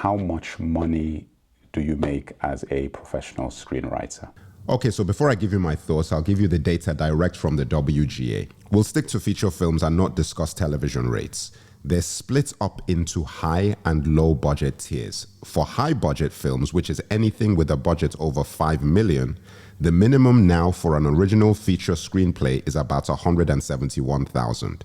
how much money do you make as a professional screenwriter? Okay, so before I give you my thoughts, I'll give you the data direct from the WGA. We'll stick to feature films and not discuss television rates. They're split up into high and low budget tiers. For high budget films, which is anything with a budget over 5 million, the minimum now for an original feature screenplay is about 171,000.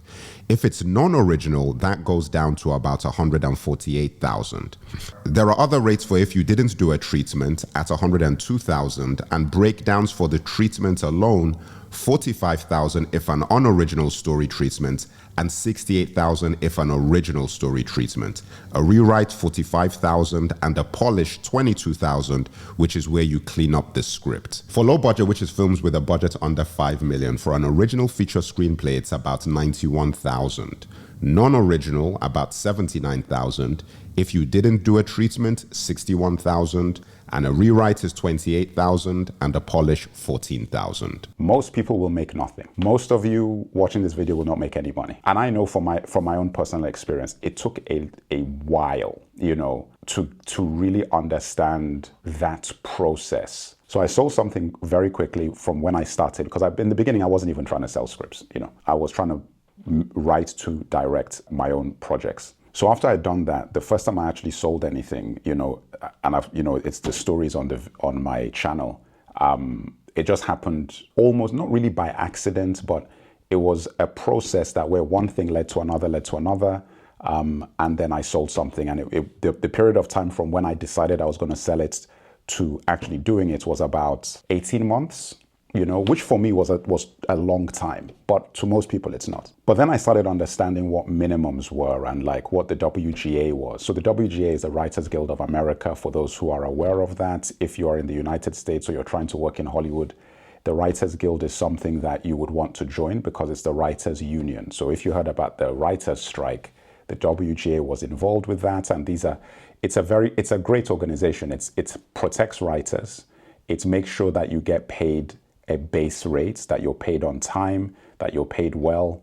If it's non-original, that goes down to about 148,000. There are other rates for if you didn't do a treatment at 102,000, and breakdowns for the treatment alone, 45,000 if an unoriginal story treatment, and 68,000 if an original story treatment. A rewrite, 45,000, and a polish, 22,000, which is where you clean up the script. For low budget, which is films with a budget under 5 million, for an original feature screenplay, it's about 91,000. Non-original, about 79,000. If you didn't do a treatment, 61,000. And a rewrite is 28,000, and a polish 14,000. Most people will make nothing. Most of you watching this video will not make any money. And I know from my own personal experience, it took a while, to really understand that process. So I sold something very quickly from when I started, because in the beginning, I wasn't even trying to sell scripts. I was trying to write to direct my own projects. So after I'd done that, the first time I actually sold anything, and it's the stories on my channel. It just happened almost not really by accident, but it was a process where one thing led to another, and then I sold something. And the period of time from when I decided I was going to sell it to actually doing it was about 18 months. Which for me was a long time, but to most people it's not. But then I started understanding what minimums were and what the WGA was. So the WGA is the Writers Guild of America, for those who are aware of that. If you are in the United States or you're trying to work in Hollywood, the Writers Guild is something that you would want to join because it's the writers union. So if you heard about the writers strike, the WGA was involved with that, and it's a great organization. It protects writers. It makes sure that you get paid a base rate, that you're paid on time, that you're paid well.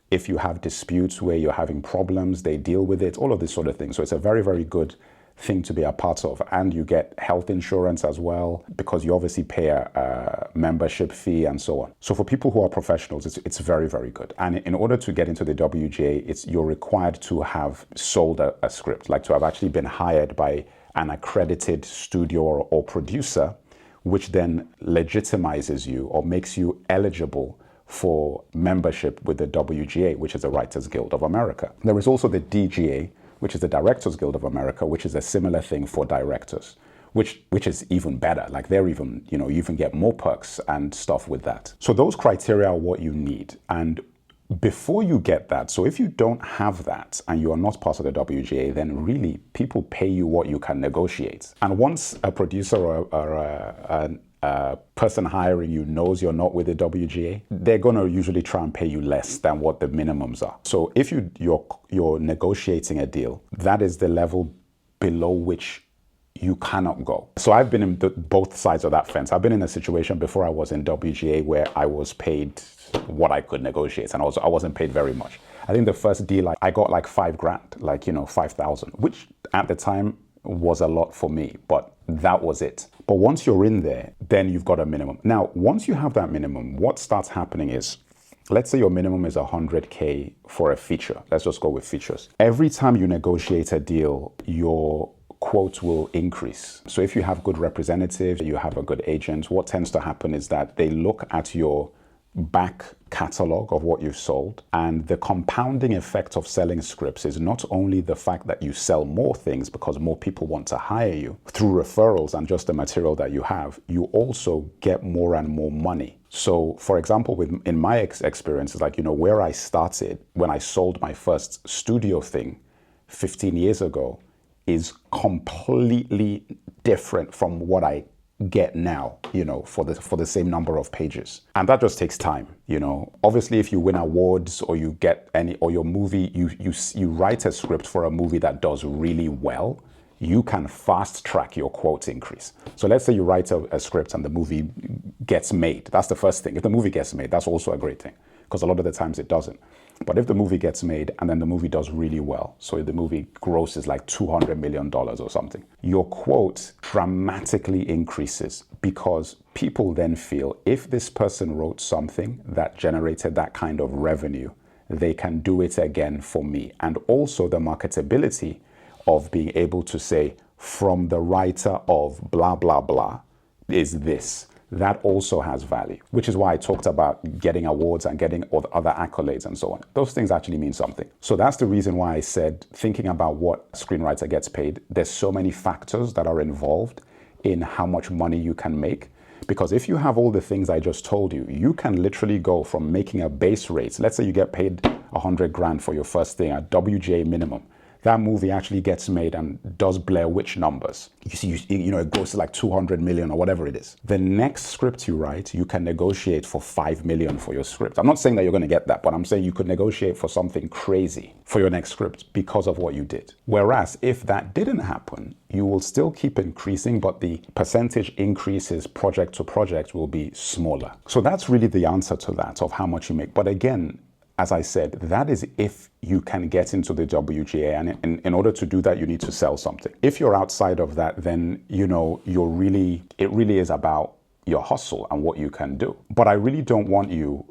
If you have disputes where you're having problems, they deal with it, all of this sort of thing. So it's a very, very good thing to be a part of. And you get health insurance as well, because you obviously pay a membership fee and so on. So for people who are professionals, it's very, very good. And in order to get into the WGA, you're required to have sold a script, to have actually been hired by an accredited studio or producer, which then legitimizes you or makes you eligible for membership with the WGA, which is the Writers Guild of America. There is also the DGA, which is the Directors Guild of America, which is a similar thing for directors, which is even better. They're even, you even get more perks and stuff with that. So those criteria are what you need. And before you get that, so if you don't have that and you are not part of the WGA, then really people pay you what you can negotiate. And once a producer or a person hiring you knows you're not with the WGA, they're going to usually try and pay you less than what the minimums are. So if you're negotiating a deal, that is the level below which you cannot go. So I've been in both sides of that fence. I've been in a situation before I was in WGA where I was paid what I could negotiate, and I wasn't paid very much. I think the first deal I got $5,000, 5,000, which at the time was a lot for me, but that was it. But once you're in there, then you've got a minimum. Now, once you have that minimum, what starts happening is, let's say your minimum is 100K for a feature. Let's just go with features. Every time you negotiate a deal, your quote will increase. So if you have good representatives, you have a good agent, what tends to happen is that they look at your back catalog of what you've sold, and the compounding effect of selling scripts is not only the fact that you sell more things because more people want to hire you through referrals and just the material that you have, you also get more and more money. So for example, in my experience, where I started when I sold my first studio thing 15 years ago is completely different from what I get now, for the same number of pages. And that just takes time, Obviously, if you win awards or you get or your movie, you write a script for a movie that does really well, you can fast track your quote increase. So let's say you write a script and the movie gets made. That's the first thing. If the movie gets made, that's also a great thing, because a lot of the times it doesn't. But if the movie gets made and then the movie does really well, so the movie grosses like $200 million or something, your quote dramatically increases because people then feel if this person wrote something that generated that kind of revenue, they can do it again for me. And also the marketability of being able to say, from the writer of blah, blah, blah is this. That also has value, which is why I talked about getting awards and getting all the other accolades and so on. Those things actually mean something. So that's the reason why I said, thinking about what a screenwriter gets paid, there's so many factors that are involved in how much money you can make. Because if you have all the things I just told you, you can literally go from making a base rate. Let's say you get paid 100 grand for your first thing at WGA minimum. That movie actually gets made and does Blair Witch numbers. You see, it goes to like 200 million or whatever it is. The next script you write, you can negotiate for 5 million for your script. I'm not saying that you're going to get that, but I'm saying you could negotiate for something crazy for your next script because of what you did. Whereas if that didn't happen, you will still keep increasing, but the percentage increases project to project will be smaller. So that's really the answer to that of how much you make. But again, as I said, that is if you can get into the WGA, and in order to do that, you need to sell something. If you're outside of that, then it really is about your hustle and what you can do. But I really don't want you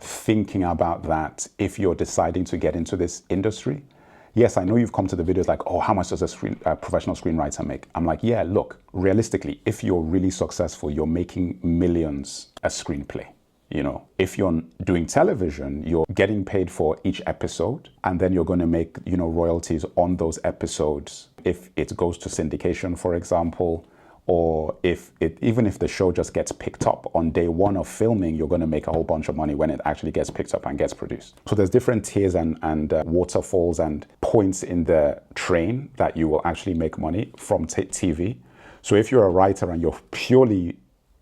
thinking about that if you're deciding to get into this industry. Yes, I know you've come to the videos like, oh, how much does a professional screenwriter make? I'm like, yeah, look, realistically, if you're really successful, you're making millions a screenplay. If you're doing television, you're getting paid for each episode, and then you're going to make, royalties on those episodes. If it goes to syndication, for example, or even if the show just gets picked up on day one of filming, you're going to make a whole bunch of money when it actually gets picked up and gets produced. So there's different tiers and waterfalls and points in the train that you will actually make money from TV. So if you're a writer and you're purely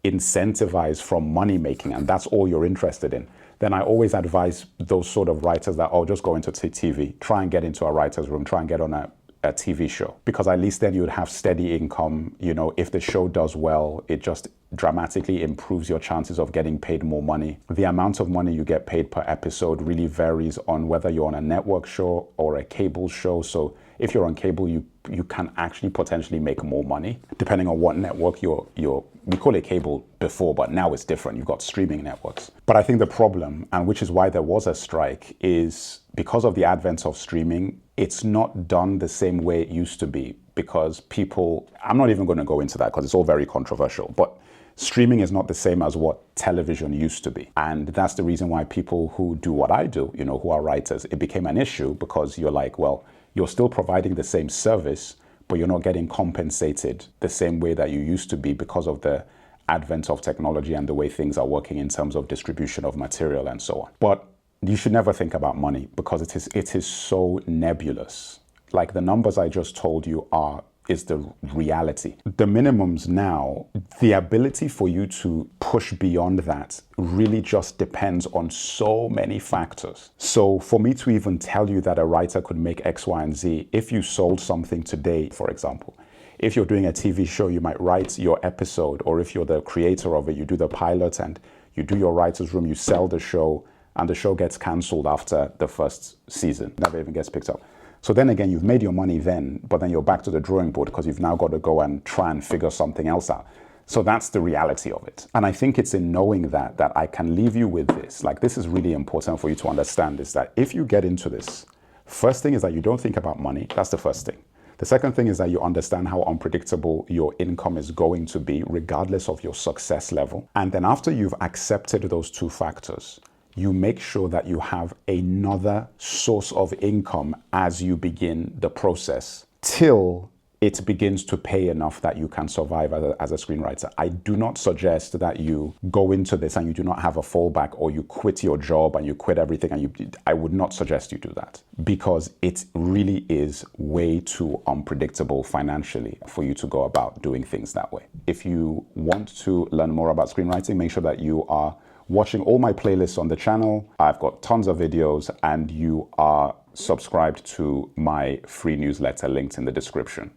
incentivized from money making and that's all you're interested in, then I always advise those sort of writers that, just go into TV, try and get into a writer's room, try and get on a TV show, because at least then you would have steady income. If the show does well, it just dramatically improves your chances of getting paid more money. The amount of money you get paid per episode really varies on whether you're on a network show or a cable show. So if you're on cable, you can actually potentially make more money depending on what network we call it cable before, but now it's different. You've got streaming networks. But I think the problem, and which is why there was a strike, is because of the advent of streaming, it's not done the same way it used to be, because I'm not even going to go into that because it's all very controversial, but streaming is not the same as what television used to be. And that's the reason why people who do what I do, who are writers, it became an issue, because you're like, well, you're still providing the same service, but you're not getting compensated the same way that you used to be because of the advent of technology and the way things are working in terms of distribution of material and so on. But you should never think about money, because it is so nebulous. Like the numbers I just told you is the reality. The minimums now, the ability for you to push beyond that really just depends on so many factors. So for me to even tell you that a writer could make X, Y, and Z, if you sold something today, for example, if you're doing a TV show, you might write your episode, or if you're the creator of it, you do the pilot and you do your writer's room, you sell the show, and the show gets cancelled after the first season, never even gets picked up. So then again, you've made your money then, but then you're back to the drawing board because you've now got to go and try and figure something else out. So that's the reality of it. And I think it's in knowing that I can leave you with this. Like, this is really important for you to understand, is that if you get into this, first thing is that you don't think about money. That's the first thing. The second thing is that you understand how unpredictable your income is going to be regardless of your success level. And then after you've accepted those two factors, you make sure that you have another source of income as you begin the process till it begins to pay enough that you can survive as a screenwriter. I do not suggest that you go into this and you do not have a fallback, or you quit your job and you quit everything, and I would not suggest you do that, because it really is way too unpredictable financially for you to go about doing things that way. If you want to learn more about screenwriting, make sure that you are watching all my playlists on the channel. I've got tons of videos, and you are subscribed to my free newsletter linked in the description.